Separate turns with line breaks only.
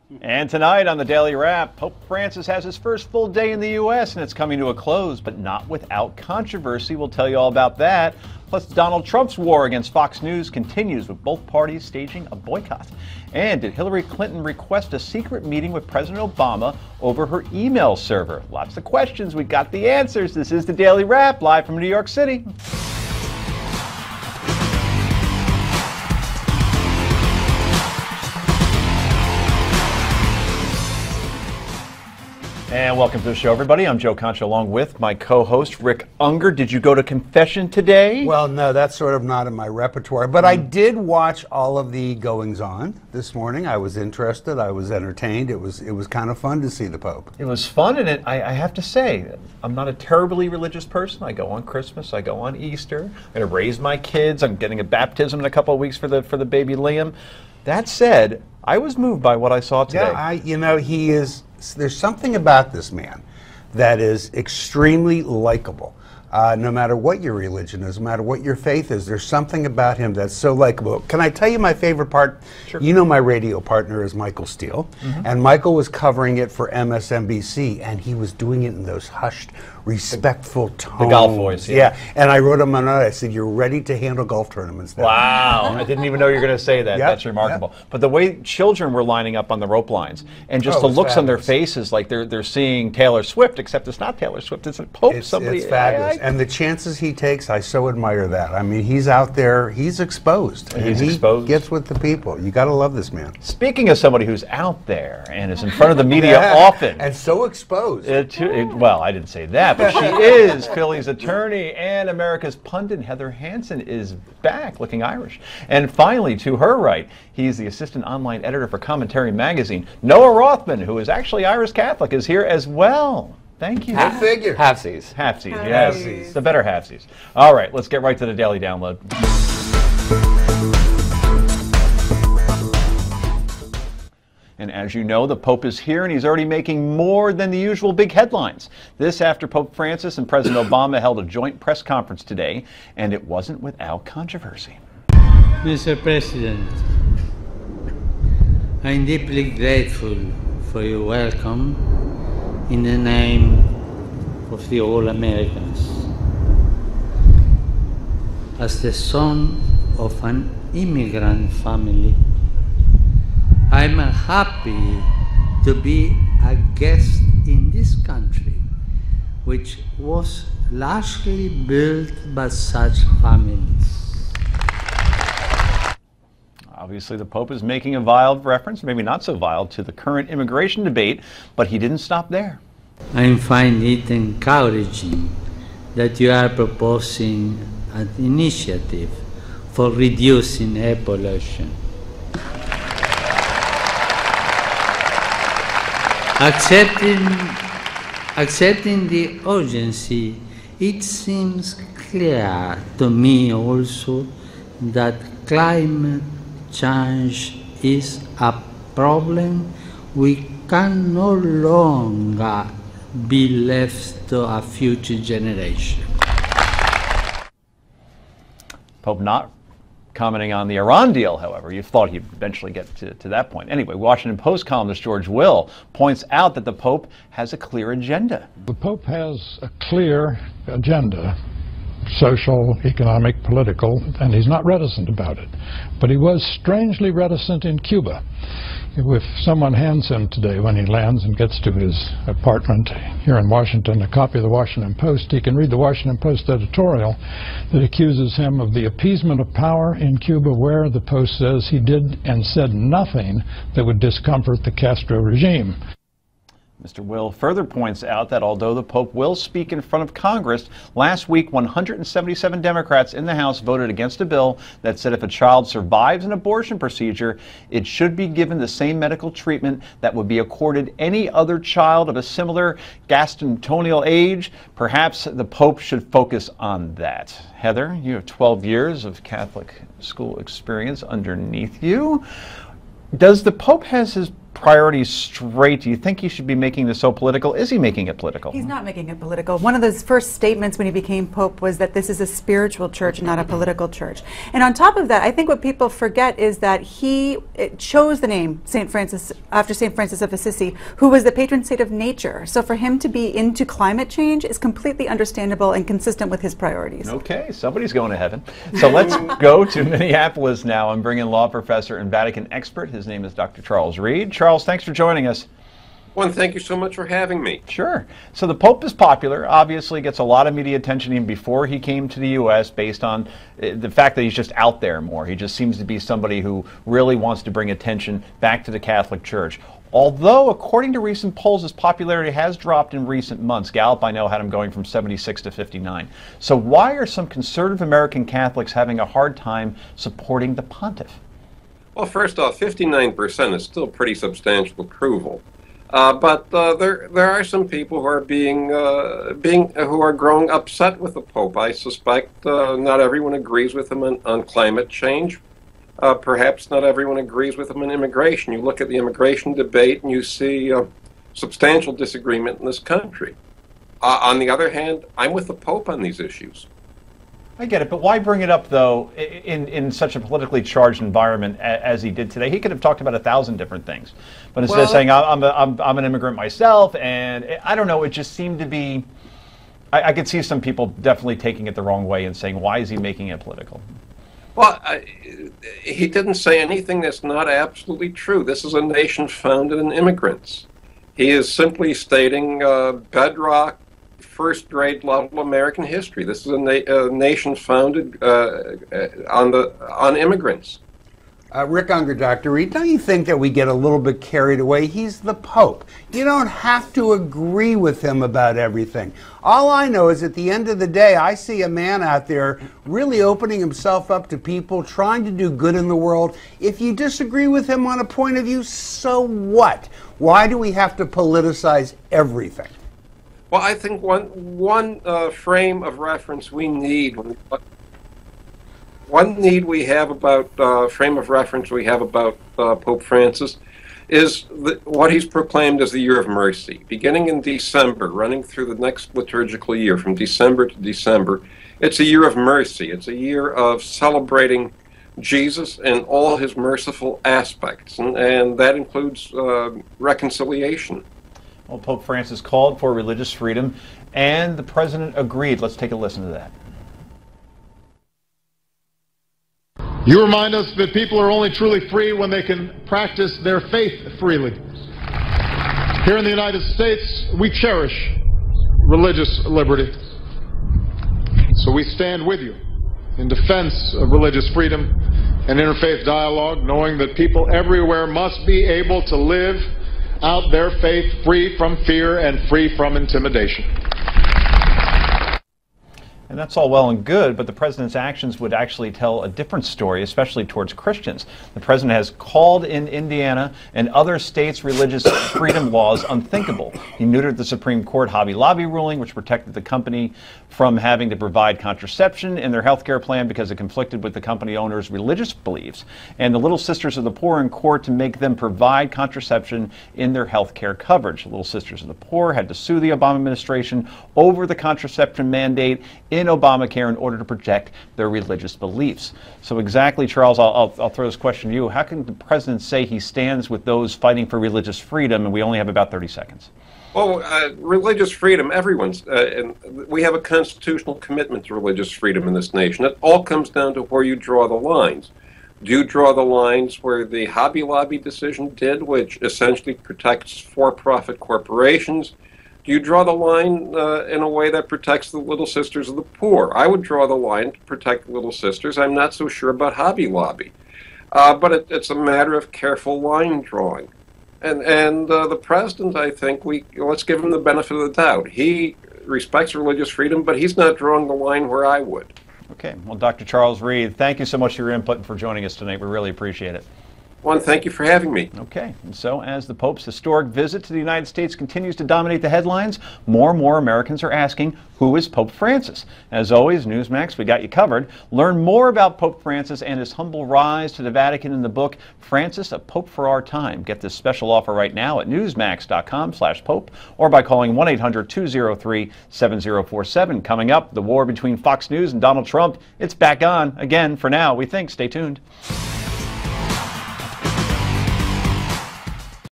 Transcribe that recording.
And tonight on the Daily Wrap, Pope Francis has his first full day in the U.S. and it's coming to a close, but not without controversy. We'll tell you all about that. Plus, Donald Trump's war against Fox News continues with both parties staging a boycott. And did Hillary Clinton request a secret meeting with President Obama over her email server? Lots of questions. We got the answers. This is the Daily Wrap, live from New York City. And welcome to the show, everybody. I'm Joe Concha, along with my co-host, Rick Unger. Did you go to confession today?
Well, no, that's sort of not in my repertoire. But I did watch all of the goings-on this morning. I was interested. I was entertained. It was kind of fun to see the Pope.
It was fun, and I have to say, I'm not a terribly religious person. I go on Christmas. I go on Easter. I'm going to raise my kids. I'm getting a baptism in a couple of weeks for the baby Liam. That said, I was moved by what I saw today.
Yeah, he is. There's something about this man that is extremely likable. No matter what your religion is, no matter what your faith is, there's something about him that's so likable. Can I tell you my favorite part?
Sure.
You know my radio partner is Michael Steele, and Michael was covering it for MSNBC, and he was doing it in those hushed, respectful tones.
The golf voice, yeah.
And I wrote him a note. I said, "You're ready to handle golf tournaments now."
Wow, I didn't even know you were going to say that.
Yep,
That's remarkable. Yep. But the way children were lining up on the rope lines, and just the looks on their faces, like they're seeing Taylor Swift, except it's not Taylor Swift, it's a Pope.
It's fabulous. And the chances he takes, I so admire that. I mean, he's out there, he's exposed. He gets with the people. You got to love this man.
Speaking of somebody who's out there and is in front of the media often.
And so exposed.
Well, I didn't say that, but she is Philly's attorney, and America's pundit Heather Hansen is back, looking Irish. And finally, to her right, he's the assistant online editor for Commentary Magazine. Noah Rothman, who is actually Irish Catholic, is here as well. Thank you.
Good figure.
Halfsies. Halfsies, yes. The better halfsies. All right, let's get right to the Daily Download. And as you know, the Pope is here, and he's already making more than the usual big headlines. This after Pope Francis and President Obama held a joint press conference today, and it wasn't without controversy.
Mr. President, I'm deeply grateful for your welcome in the name of the all Americans. As the son of an immigrant family, I'm happy to be a guest in this country, which was largely built by such families.
Obviously, the Pope is making a vile reference, maybe not so vile, to the current immigration debate, but he didn't stop there.
I find it encouraging that you are proposing an initiative for reducing air pollution. Accepting the urgency, it seems clear to me also that climate change is a problem we can no longer be left to a future generation.
Pope not commenting on the Iran deal, however. You thought he'd eventually get to that point. Anyway, Washington Post columnist George Will points out that the Pope has a clear agenda.
The Pope has a clear agenda, social, economic, political, and he's not reticent about it. But he was strangely reticent in Cuba. If someone hands him today, when he lands and gets to his apartment here in Washington, a copy of the Washington Post, he can read the Washington Post editorial that accuses him of the appeasement of power in Cuba, where the Post says he did and said nothing that would discomfort the Castro regime.
Mr. Will further points out that although the Pope will speak in front of Congress, last week 177 Democrats in the House voted against a bill that said if a child survives an abortion procedure, it should be given the same medical treatment that would be accorded any other child of a similar gastrointestinal age. Perhaps the Pope should focus on that. Heather, you have 12 years of Catholic school experience underneath you. Does the Pope have his priorities straight, do you think he should be making this so political? Is he making it political?
He's not making it political. One of those first statements when he became Pope was that this is a spiritual church, not a political church. And on top of that, I think what people forget is that he chose the name St. Francis after St. Francis of Assisi, who was the patron saint of nature. So for him to be into climate change is completely understandable and consistent with his priorities.
Okay, somebody's going to heaven. So let's go to Minneapolis now and bring in law professor and Vatican expert. His name is Dr. Charles Reid. Charles, thanks for joining us.
Well, thank you so much for having me.
Sure. So the Pope is popular, obviously gets a lot of media attention even before he came to the U.S. based on the fact that he's just out there more. He just seems to be somebody who really wants to bring attention back to the Catholic Church. Although, according to recent polls, his popularity has dropped in recent months. Gallup, I know, had him going from 76 to 59. So why are some conservative American Catholics having a hard time supporting the Pontiff?
Well, first off, 59% is still pretty substantial approval. But there are some people who are who are growing upset with the Pope. I suspect not everyone agrees with him on climate change. Perhaps not everyone agrees with him on immigration. You look at the immigration debate and you see substantial disagreement in this country. On the other hand, I'm with the Pope on these issues.
I get it, but why bring it up, though, in such a politically charged environment as he did today? He could have talked about 1,000 different things. But instead of saying, I'm an immigrant myself, and I don't know, it just seemed to be, I could see some people definitely taking it the wrong way and saying, why is he making it political?
Well, he didn't say anything that's not absolutely true. This is a nation founded in immigrants. He is simply stating bedrock, first-grade level American history. This is a nation founded on immigrants.
Rick Unger, Dr. Reid, don't you think that we get a little bit carried away? He's the Pope. You don't have to agree with him about everything. All I know is at the end of the day, I see a man out there really opening himself up to people, trying to do good in the world. If you disagree with him on a point of view, so what? Why do we have to politicize everything?
Well, I think one frame of reference we need, frame of reference we have about Pope Francis is what he's proclaimed as the year of mercy. Beginning in December, running through the next liturgical year, from December to December, it's a year of mercy. It's a year of celebrating Jesus and all his merciful aspects, and that includes reconciliation.
Well, Pope Francis called for religious freedom, and the president agreed. Let's take a listen to that.
You remind us that people are only truly free when they can practice their faith freely. Here in the United States, we cherish religious liberty. So we stand with you in defense of religious freedom and interfaith dialogue, knowing that people everywhere must be able to live out their faith free from fear and free from intimidation.
And that's all well and good, but the president's actions would actually tell a different story, especially towards Christians. The president has called in Indiana and other states' religious freedom laws unthinkable. He neutered the Supreme Court Hobby Lobby ruling, which protected the company from having to provide contraception in their health care plan because it conflicted with the company owner's religious beliefs, and the Little Sisters of the Poor in court to make them provide contraception in their health care coverage. The Little Sisters of the Poor had to sue the Obama administration over the contraception mandate in Obamacare in order to protect their religious beliefs. So exactly, Charles, I'll throw this question to you. How can the president say he stands with those fighting for religious freedom, and we only have about 30 seconds?
Well, religious freedom, everyone's, and we have a constitutional commitment to religious freedom in this nation. It all comes down to where you draw the lines. Do you draw the lines where the Hobby Lobby decision did, which essentially protects for-profit corporations? Do you draw the line in a way that protects the Little Sisters of the Poor? I would draw the line to protect the Little Sisters. I'm not so sure about Hobby Lobby. But it's a matter of careful line drawing. And the president, I think, let's give him the benefit of the doubt. He respects religious freedom, but he's not drawing the line where I would.
Okay. Well, Dr. Charles Reid, thank you so much for your input and for joining us tonight. We really appreciate it.
Juan, thank you for having me.
Okay, and so as the Pope's historic visit to the United States continues to dominate the headlines, more and more Americans are asking, who is Pope Francis? As always, Newsmax, we got you covered. Learn more about Pope Francis and his humble rise to the Vatican in the book, Francis, a Pope for Our Time. Get this special offer right now at newsmax.com/pope or by calling 1-800-203-7047. Coming up, the war between Fox News and Donald Trump. It's back on again for now, we think. Stay tuned.